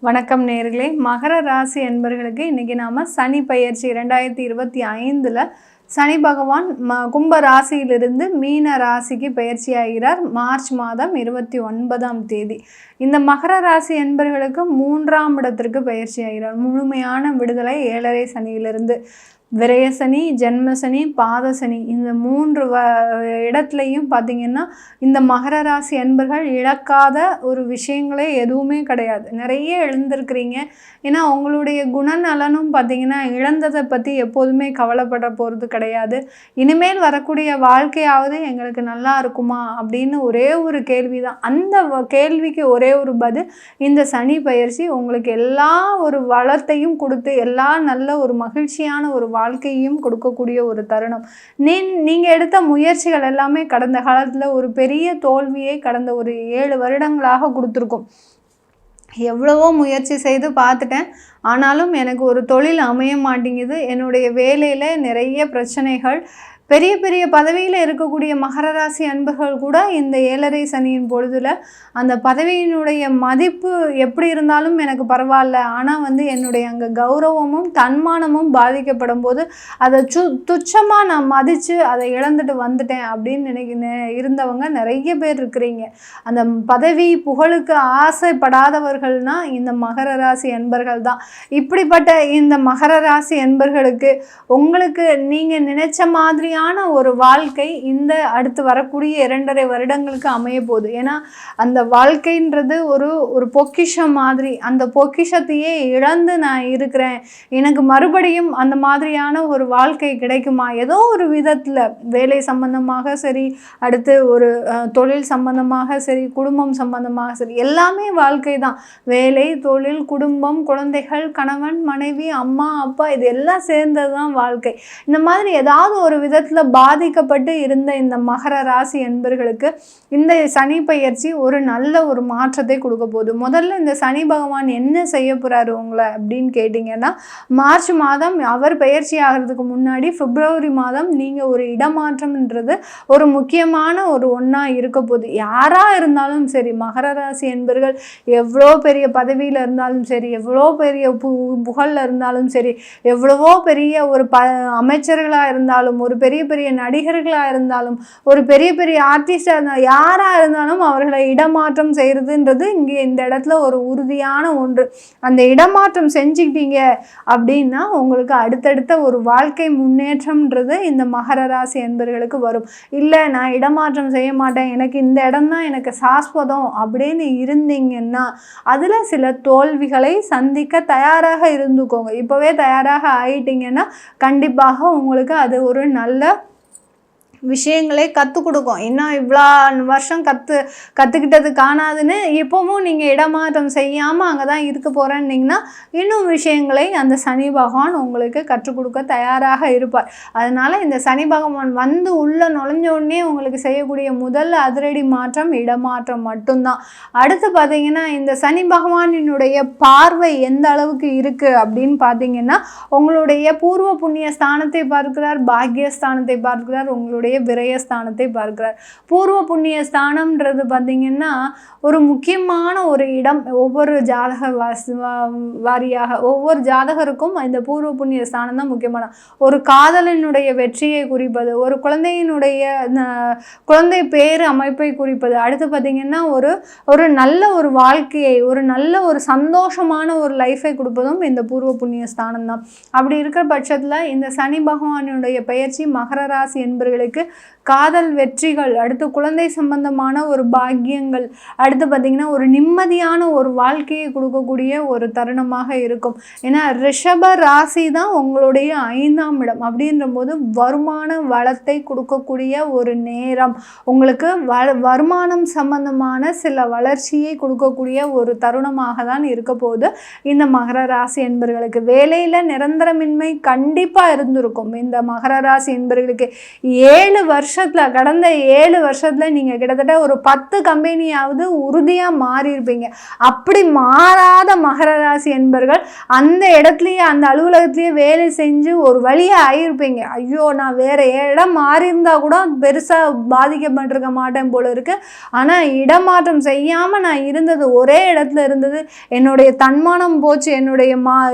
வணக்கம் நேயர்களே. மகர ராசி என்பர்களுக்கு இன்றைக்கி நாம் சனி பெயர்ச்சி 2025 சனி பகவான் கும்ப ராசியிலிருந்து மீன ராசிக்கு பயிற்சி ஆகிறார். மார்ச் மாதம் 29ஆம் தேதி. இந்த மகர ராசி என்பர்களுக்கு 3ஆம் இடத்திற்கு பயிற்சி ஆகிறார். முழுமையான விடுதலை 7.5 சனியிலிருந்து. விரயசனி, ஜென்மசனி, பாதசனி இந்த 3 இடத்துலையும் பார்த்திங்கன்னா இந்த மகர ராசி அன்பர்கள் இழக்காத ஒரு விஷயங்களே எதுவுமே கிடையாது. நிறைய இழந்திருக்கிறீங்க. ஏன்னா உங்களுடைய குணநலனும் பார்த்திங்கன்னா இழந்ததை பற்றி எப்போதுமே கவலைப்பட போகிறது கிடையாது. இனிமேல் வரக்கூடிய வாழ்க்கையாவது எங்களுக்கு நல்லா இருக்குமா அப்படின்னு ஒரே ஒரு கேள்வி தான். அந்த கேள்விக்கு ஒரே ஒரு பதில், இந்த சனி பயிற்சி உங்களுக்கு எல்லா ஒரு வளத்தையும் கொடுத்து எல்லா நல்ல ஒரு மகிழ்ச்சியான ஒரு வாழ்க்கையும் கொடுக்கக்கூடிய ஒரு தருணம். நீங்கள் எடுத்த முயற்சிகள் எல்லாமே கடந்த காலத்தில் ஒரு பெரிய தோல்வியை கடந்த ஒரு 7 வருடங்களாக கொடுத்துருக்கும். எவ்வளவோ முயற்சி செய்து பார்த்துட்டேன், ஆனாலும் எனக்கு ஒரு தொழில் அமைய மாட்டேங்குது. என்னுடைய வேலையில் நிறைய பிரச்சனைகள். பெரிய பெரிய பதவியில் இருக்கக்கூடிய மகர ராசி அன்பர்கள் கூட இந்த 7.5 சனியின் பொழுதில் அந்த பதவியினுடைய மதிப்பு எப்படி இருந்தாலும் எனக்கு பரவாயில்ல, ஆனால் என்னுடைய அங்கே கௌரவமும் தன்மானமும் பாதிக்கப்படும் போது அதை துச்சமாக நான் மதித்து அதை இழந்துட்டு வந்துட்டேன் அப்படின்னு இருந்தவங்க நிறைய பேர் இருக்கிறீங்க. அந்த பதவி புகழுக்கு ஆசைப்படாதவர்கள்னால் இந்த மகர ராசி அன்பர்கள் தான். இப்படிப்பட்ட இந்த மகர ராசி அன்பர்களுக்கு உங்களுக்கு நீங்கள் நினைச்ச மாதிரி ஒரு வாழ்க்கை இந்த அடுத்து வரக்கூடிய 2.5 வருடங்களுக்கு அமைய போகுது. ஏன்னா அந்த வாழ்க்கைன்றது ஒரு பொக்கிஷம் மாதிரி. அந்த பொக்கிஷத்தையே இழந்து நான் இருக்கிறேன், எனக்கு மறுபடியும் அந்த மாதிரியான ஒரு வாழ்க்கை கிடைக்குமா? ஏதோ ஒரு விதத்தில் வேலை சம்பந்தமாக சரி, அடுத்து ஒரு தொழில் சம்பந்தமாக சரி, குடும்பம் சம்பந்தமாக சரி, எல்லாமே வாழ்க்கை தான். வேலை, தொழில், குடும்பம், குழந்தைகள், கணவன், மனைவி, அம்மா, அப்பா, இது எல்லாம் சேர்ந்தது தான் வாழ்க்கை. இந்த மாதிரி ஏதாவது ஒரு விதத்தில் பாதிக்கப்பட்டு இருந்த இந்த மகர ராசி என்பர்களுக்கு இந்த சனி பயிற்சி ஒரு நல்ல ஒரு மாற்றத்தை கொடுக்க போகுது. முதல்ல இந்த சனி பகவான் என்ன செய்ய போறாரு உங்களை அப்படின்னு கேட்டிங்கன்னா, மார்ச் மாதம் அவர் பயிற்சி ஆகிறதுக்கு முன்னாடி பிப்ரவரி மாதம் நீங்கள் ஒரு இடமாற்றம்ன்றது ஒரு முக்கியமான ஒரு ஒன்றா இருக்க போகுது. யாராக இருந்தாலும் சரி, மகர ராசி என்பர்கள் எவ்வளோ பெரிய பதவியில் இருந்தாலும் சரி, எவ்வளோ பெரிய புகழில் இருந்தாலும் சரி, எவ்வளவோ பெரிய ஒரு அமைச்சர்களாக இருந்தாலும், ஒரு பெரிய பெரிய நடிகர்களாக இருந்தாலும், ஒரு பெரிய பெரிய ஆர்டிஸ்டாக இருந்தாலும், யாராக இருந்தாலும் அவர்களை இடமாற்றம் செய்கிறதுன்றது இங்கே இந்த இடத்துல ஒரு உறுதியான ஒன்று. அந்த இடமாற்றம் செஞ்சுக்கிட்டீங்க அப்படின்னா உங்களுக்கு அடுத்தடுத்த ஒரு வாழ்க்கை முன்னேற்றம்ன்றது இந்த மகர ராசி என்பர்களுக்கு வரும். இல்லை நான் இடமாற்றம் செய்ய மாட்டேன், எனக்கு இந்த இடம் தான் எனக்கு சாஸ்வதம் அப்படின்னு இருந்தீங்கன்னா அதில் சில தோல்விகளை சந்திக்க தயாராக இருந்துக்கோங்க. இப்போவே தயாராக ஆயிட்டீங்கன்னா கண்டிப்பாக உங்களுக்கு அது ஒரு நல்ல விஷயங்களே கற்றுக் கொடுக்கும். இன்னும் இவ்வளோ வருஷம் கற்றுக்கிட்டது காணாதுன்னு இப்போவும் நீங்கள் இடமாற்றம் செய்யாமல் அங்கே தான் இருக்க போகிறேன்னீங்கன்னா இன்னும் விஷயங்களை அந்த சனி பகவான் உங்களுக்கு கற்றுக் கொடுக்க தயாராக இருப்பார். அதனால் இந்த சனி பகவான் உள்ளே நுழைஞ்ச உடனே உங்களுக்கு செய்யக்கூடிய முதல் அதிரடி மாற்றம் இடமாற்றம் மட்டும்தான். அடுத்து பார்த்தீங்கன்னா இந்த சனி பகவானினுடைய பார்வை எந்த அளவுக்கு இருக்குது அப்படின்னு பார்த்தீங்கன்னா, உங்களுடைய பூர்வ புண்ணிய ஸ்தானத்தை பார்க்கிறார், பாக்கியஸ்தானத்தை பார்க்கிறார், உங்களுடைய விரயஸ்தானத்தை பார்க்கிறார். பூர்வ புண்ணிய ஸ்தானம்ன்றது பார்த்தீங்கன்னா ஒரு முக்கியமான ஒரு இடம். ஒவ்வொரு ஜாதக வாரியாக ஒவ்வொரு ஜாதகருக்கும் இந்த பூர்வ புண்ணிய ஸ்தானம் தான் முக்கியமான. ஒரு காதலினுடைய வெற்றியை குறிப்பது, ஒரு குழந்தையினுடைய குழந்தை பேரு அமைப்பை குறிப்பது. அடுத்து பார்த்தீங்கன்னா ஒரு நல்ல ஒரு வாழ்க்கையை, ஒரு நல்ல ஒரு சந்தோஷமான ஒரு லைஃபை கொடுப்பதும் இந்த பூர்வ புண்ணிய ஸ்தானம் தான். அப்படி இருக்கிற பட்சத்தில் இந்த சனி பகவானுடைய பெயர்ச்சி மகர ராசி என்பவர்களுக்கு காதல் வெற்றிகள், அடுத்து குழந்தை சம்பந்தமான ஒரு பாக்கியங்கள், அடுத்து பார்த்திங்கன்னா ஒரு நிம்மதியான ஒரு வாழ்க்கையை கொடுக்கக்கூடிய ஒரு தருணமாக இருக்கும். ஏன்னா ரிஷப ராசி தான் உங்களுடைய 5ஆம் இடம். அப்படின்ற போது வருமான வளத்தை கொடுக்கக்கூடிய ஒரு நேரம், உங்களுக்கு வருமானம் சம்பந்தமான சில வளர்ச்சியை கொடுக்கக்கூடிய ஒரு தருணமாக தான் இருக்க போகுது இந்த மகர ராசி என்பவர்களுக்கு. வேலையில் நிரந்தரமின்மை கண்டிப்பாக இருந்திருக்கும். இந்த மகர ராசி என்பவர்களுக்கு 7 வருஷம் வருஷத்தில், கடந்த 7 வருஷத்தில் நீங்கள் கிட்டத்தட்ட ஒரு 10 கம்பெனியாவது உறுதியாக மாறி இருப்பீங்க. அப்படி மாறாத மகர ராசி என்பர்கள் அந்த இடத்துலையே, அந்த அலுவலகத்திலேயே வேலை செஞ்சு ஒரு வழியாக ஆகியிருப்பீங்க. ஐயோ, நான் வேறு இடம் மாறி இருந்தால் கூட பெருசாக பாதிக்கப்பட்டிருக்க மாட்டேன் போல இருக்குது. ஆனால் இடமாற்றம் செய்யாமல் நான் இருந்தது, ஒரே இடத்துல இருந்தது, என்னுடைய தன்மானம் போச்சு, என்னுடைய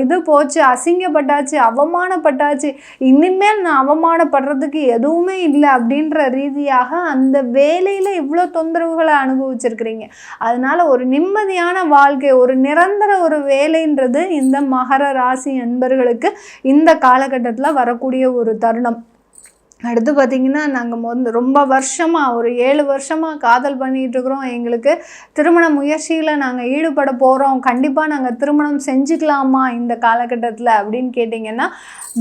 இது போச்சு, அசிங்கப்பட்டாச்சு, அவமானப்பட்டாச்சு, இனிமேல் நான் அவமானப்படுறதுக்கு எதுவுமே இல்லை அப்படின்ற ரீதியாக அந்த வேலையில் இவ்வளோ தொந்தரவுகளை அனுபவிச்சிருக்கிறீங்க. அதனால் ஒரு நிம்மதியான வாழ்க்கை, ஒரு நிரந்தர ஒரு வேலைன்றது இந்த மகர ராசி நண்பர்களுக்கு இந்த காலகட்டத்தில் வரக்கூடிய ஒரு தருணம். அடுத்து பார்த்திங்கன்னா, நாங்கள் ரொம்ப வருஷமாக, ஒரு 7 வருஷமாக காதல் பண்ணிகிட்ருக்குறோம், எங்களுக்கு திருமண முயற்சியில் நாங்கள் ஈடுபட போகிறோம், கண்டிப்பாக நாங்கள் திருமணம் செஞ்சுக்கலாமா இந்த காலகட்டத்தில் அப்படின்னு கேட்டிங்கன்னா,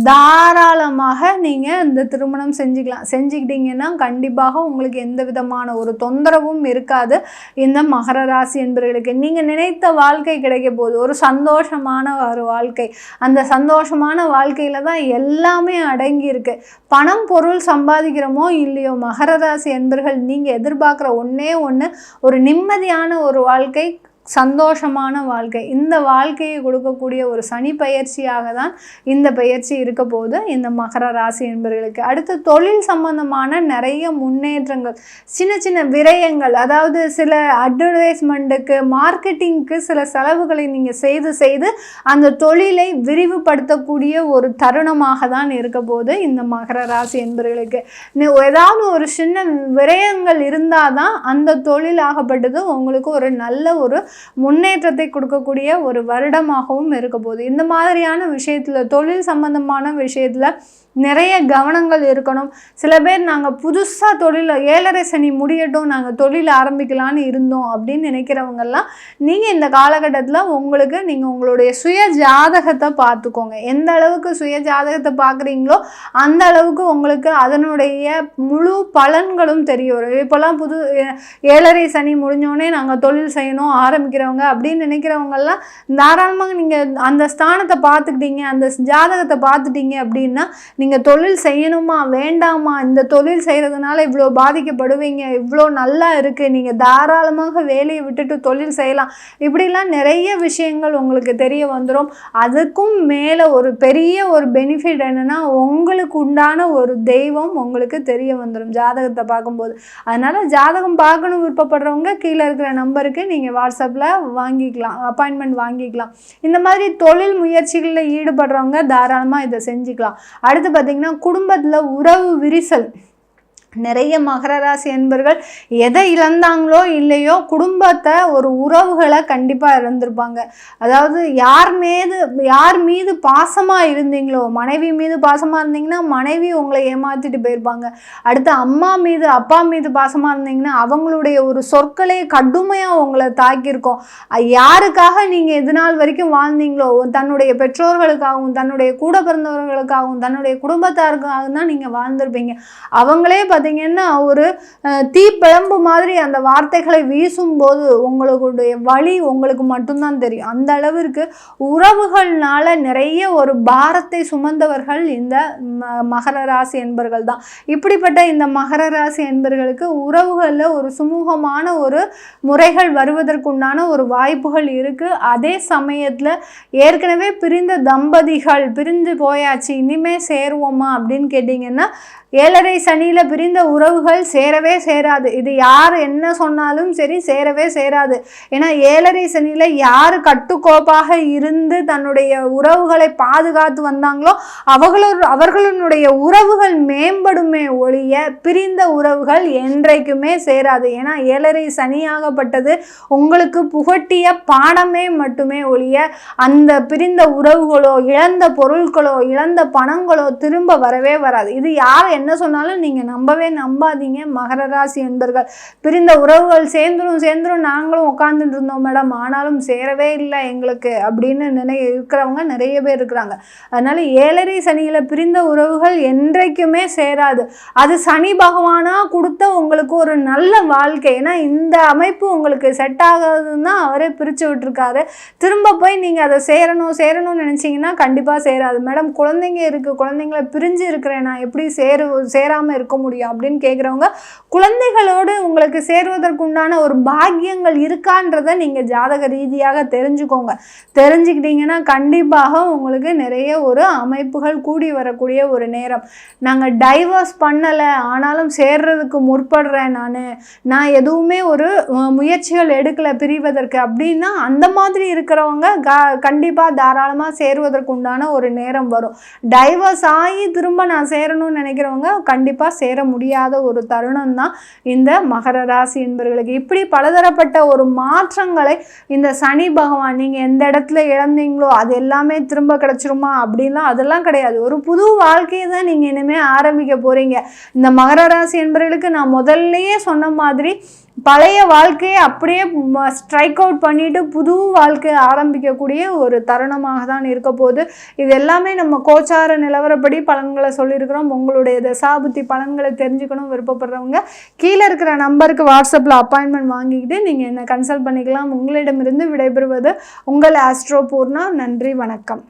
தாராளமாக நீங்கள் இந்த திருமணம் செஞ்சுக்கிட்டிங்கன்னா கண்டிப்பாக உங்களுக்கு எந்த விதமான ஒரு தொந்தரவும் இருக்காது. இந்த மகர ராசி என்பவர்களுக்கு நீங்கள் நினைத்த வாழ்க்கை கிடைக்க போகுது, ஒரு சந்தோஷமான ஒரு வாழ்க்கை. அந்த சந்தோஷமான வாழ்க்கையில் தான் எல்லாமே அடங்கியிருக்கு. பணம் பொருள் சம்பாதிக்கிறோமோ இல்லையோ, மகர ராசி என்பர்கள் நீங்கள் எதிர்பார்க்குற ஒன்றே ஒன்று, ஒரு நிம்மதியான ஒரு வாழ்க்கை, சந்தோஷமான வாழ்க்கை. இந்த வாழ்க்கையை கொடுக்கக்கூடிய ஒரு சனி பயிற்சியாக தான் இந்த பயிற்சி இருக்க போது இந்த மகர ராசி என்பவர்களுக்கு. அடுத்து தொழில் சம்பந்தமான நிறைய முன்னேற்றங்கள், சின்ன சின்ன விரயங்கள், அதாவது சில அட்வர்டைஸ்மெண்ட்டுக்கு, மார்க்கெட்டிங்க்கு சில செலவுகளை நீங்கள் செய்து அந்த தொழிலை விரிவுபடுத்தக்கூடிய ஒரு தருணமாக தான் இருக்க போது இந்த மகர ராசி என்பவர்களுக்கு. ஏதாவது ஒரு சின்ன விரயங்கள் இருந்தால் தான் அந்த தொழில் ஆகப்பட்டது உங்களுக்கு ஒரு நல்ல ஒரு முன்னேற்றத்தை கொடுக்கக்கூடிய ஒரு வருடமாகவும் இருக்க போகுது. இந்த மாதிரியான விஷயத்தில், தொழில் சம்பந்தமான விஷயத்தில் நிறைய கவனங்கள் இருக்கணும். சில பேர் நாங்கள் புதுசாக தொழில் 7.5 சனி முடியட்டும், நாங்கள் தொழில் ஆரம்பிக்கலான்னு இருந்தோம் அப்படின்னு நினைக்கிறவங்கெல்லாம் நீங்கள் இந்த காலகட்டத்தில் நீங்கள் உங்களுடைய சுய ஜாதகத்தை பார்த்துக்கோங்க. எந்த அளவுக்கு சுய ஜாதகத்தை பார்க்குறீங்களோ அந்த அளவுக்கு உங்களுக்கு அதனுடைய முழு பலன்களும் தெரிய வரும். இப்போல்லாம் 7.5 சனி முடிஞ்சோடனே நாங்கள் தொழில் செய்யணும் ஆரம்பிக்கிறவங்க அப்படின்னு நினைக்கிறவங்கெல்லாம் தாராளமாக நீங்கள் அந்த ஸ்தானத்தை பார்த்துக்கிட்டீங்க, அந்த ஜாதகத்தை பார்த்துட்டீங்க அப்படின்னா நீங்கள் தொழில் செய்யணுமா வேண்டாமா, இந்த தொழில் செய்கிறதுனால இவ்வளோ பாதிக்கப்படுவீங்க, இவ்வளோ நல்லா இருக்குது, நீங்கள் தாராளமாக வேலையை விட்டுட்டு தொழில் செய்யலாம், இப்படிலாம் நிறைய விஷயங்கள் உங்களுக்கு தெரிய வந்துடும். அதுக்கும் மேலே ஒரு பெரிய ஒரு பெனிஃபிட் என்னென்னா, உங்களுக்கு உண்டான ஒரு தெய்வம் உங்களுக்கு தெரிய வந்துடும் ஜாதகத்தை பார்க்கும்போது. அதனால் ஜாதகம் பார்க்கணும் விருப்பப்படுறவங்க கீழே இருக்கிற நம்பருக்கு நீங்கள் வாட்ஸ்அப்பில் வாங்கிக்கலாம், அப்பாயின்மெண்ட் வாங்கிக்கலாம். இந்த மாதிரி தொழில் முயற்சிகளில் ஈடுபடுறவங்க தாராளமாக இதை செஞ்சுக்கலாம். அடுத்து பார்த்தீங்கன்னா, குடும்பத்தில் உறவு விரிசல். நிறைய மகர ராசி என்பர்கள் எதை இழந்தாங்களோ இல்லையோ, குடும்பத்தை, ஒரு உறவுகளை கண்டிப்பாக இழந்திருப்பாங்க. அதாவது யார் மீது பாசமாக இருந்தீங்களோ, மனைவி மீது பாசமாக இருந்தீங்கன்னா மனைவி உங்களை ஏமாற்றிட்டு போயிருப்பாங்க. அடுத்து அம்மா மீது, அப்பா மீது பாசமாக இருந்தீங்கன்னா அவங்களுடைய ஒரு சொற்களே கடுமையாக உங்களை தாக்கியிருக்கோம். யாருக்காக நீங்கள் இது நாள் வரைக்கும் வாழ்ந்தீங்களோ, தன்னுடைய பெற்றோர்களுக்காகவும், தன்னுடைய கூட பிறந்தவர்களுக்காகவும், தன்னுடைய குடும்பத்தாருக்காகவும் தான் நீங்கள் வாழ்ந்திருப்பீங்க. அவங்களே பார்த்தீங்கன்னா ஒரு தீப்பிழம்பு மாதிரி அந்த வார்த்தைகளை வீசும்போது உங்களுடைய வழி உங்களுக்கு மட்டும்தான் தெரியும். அந்த அளவிற்கு உறவுகள்னால நிறைய ஒரு பாரத்தை சுமந்தவர்கள் இந்த மகர ராசி என்பர்கள் தான். இப்படிப்பட்ட இந்த மகர ராசி என்பர்களுக்கு உறவுகளில் ஒரு சுமூகமான ஒரு முறைகள் வருவதற்குண்டான ஒரு வாய்ப்புகள் இருக்குது. அதே சமயத்தில் ஏற்கனவே பிரிந்த தம்பதிகள், பிரிந்து போயாச்சு, இனிமே சேருவோமா அப்படின்னு கேட்டிங்கன்னா, 7.5 சனியில் பிரிந்த உறவுகள் சேரவே சேராது. இது யார் என்ன சொன்னாலும் சரி, சேரவே சேராது. ஏன்னா 7.5 சனியில் யார் கட்டுக்கோப்பாக இருந்து தன்னுடைய உறவுகளை பாதுகாத்து வந்தாங்களோ அவர்களுடைய உறவுகள் மேம்படுமே ஒழிய பிரிந்த உறவுகள் என்றைக்குமே சேராது. ஏன்னா 7.5 சனியாகப்பட்டது உங்களுக்கு புகட்டிய பாடமே மட்டுமே ஒழிய அந்த பிரிந்த உறவுகளோ, இழந்த பொருட்களோ, இழந்த பணங்களோ திரும்ப வரவே வராது. இது யார் என்ன சொன்னாலும் நீங்கள் நம்பாதீங்க மகர ராசி என்பர்கள். பிரிந்த உறவுகள் சேர்ந்துரும் நாங்களும் உட்காந்துட்டு இருந்தோம் மேடம், ஆனாலும் சேரவே இல்லை எங்களுக்கு அப்படின்னு இருக்கிறவங்க நிறைய பேர் இருக்கிறாங்க. அதனால 7.5 சனியில் பிரிந்த உறவுகள் என்றைக்குமே சேராது. அது சனி பகவானா கொடுத்த உங்களுக்கு ஒரு நல்ல வாழ்க்கை. ஏன்னா இந்த அமைப்பு உங்களுக்கு செட் ஆகாதுன்னு தான் அவரே பிரித்து விட்டுருக்காரு. திரும்ப போய் நீங்கள் அதை சேரணும்னு நினச்சிங்கன்னா கண்டிப்பாக சேராது. மேடம் குழந்தைங்க இருக்குது, குழந்தைங்கள பிரிஞ்சு இருக்கிறேன், நான் எப்படி சேராமல் இருக்க முடியும் முடியும் அப்படின்னு கேட்குறவங்க, குழந்தைகளோடு உங்களுக்கு சேர்வதற்குண்டான ஒரு பாக்கியங்கள் இருக்கான்றதை நீங்கள் ஜாதக ரீதியாக தெரிஞ்சுக்கோங்க. தெரிஞ்சுக்கிட்டீங்கன்னா கண்டிப்பாக உங்களுக்கு நிறைய ஒரு அமைப்புகள் கூடி வரக்கூடிய ஒரு நேரம். நாங்கள் டைவர்ஸ் பண்ணலை ஆனாலும் சேர்றதுக்கு முற்படுறேன், நான் எதுவுமே ஒரு முயற்சிகள் எடுக்கலை பிரிவதற்கு அப்படின்னா அந்த மாதிரி இருக்கிறவங்க கண்டிப்பாக தாராளமாக சேருவதற்கு உண்டான ஒரு நேரம் வரும். டைவர்ஸ் ஆகி திரும்ப நான் சேரணும்னு நினைக்கிறவங்க கண்டிப்பாக சேர முடியாத ஒரு தருணம் தான் இந்த மகர ராசி என்பவர்களுக்கு. இப்படி பலதரப்பட்ட ஒரு மாற்றங்களை இந்த சனி பகவான், நீங்கள் எந்த இடத்துல இழந்தீங்களோ அது எல்லாமே திரும்ப கிடைச்சிருமா அப்படின்லாம் அதெல்லாம் கிடையாது. ஒரு புது வாழ்க்கையை தான் நீங்கள் இனிமேல் ஆரம்பிக்க போகிறீங்க. இந்த மகர ராசி என்பவர்களுக்கு நான் முதல்லையே சொன்ன மாதிரி பழைய வாழ்க்கையை அப்படியே ஸ்ட்ரைக் அவுட் பண்ணிட்டு புது வாழ்க்கையை ஆரம்பிக்கக்கூடிய ஒரு தருணமாக தான் இருக்க போகுது. இது எல்லாமே நம்ம கோச்சார நிலவரப்படி பலன்களை சொல்லியிருக்கிறோம். உங்களுடைய தசாபுத்தி பலன்களை தெரிஞ்சுக்கணும் விருப்பப்படுறவங்க கீழே இருக்கிற நம்பருக்கு வாட்ஸ்அப்பில் அப்பாயின்மெண்ட் வாங்கிக்கிட்டு நீங்கள் என்ன கன்சல்ட் பண்ணிக்கலாம். உங்களிடமிருந்து விடைபெறுவது உங்கள் ஆஸ்ட்ரோ பூர்ணா. நன்றி, வணக்கம்.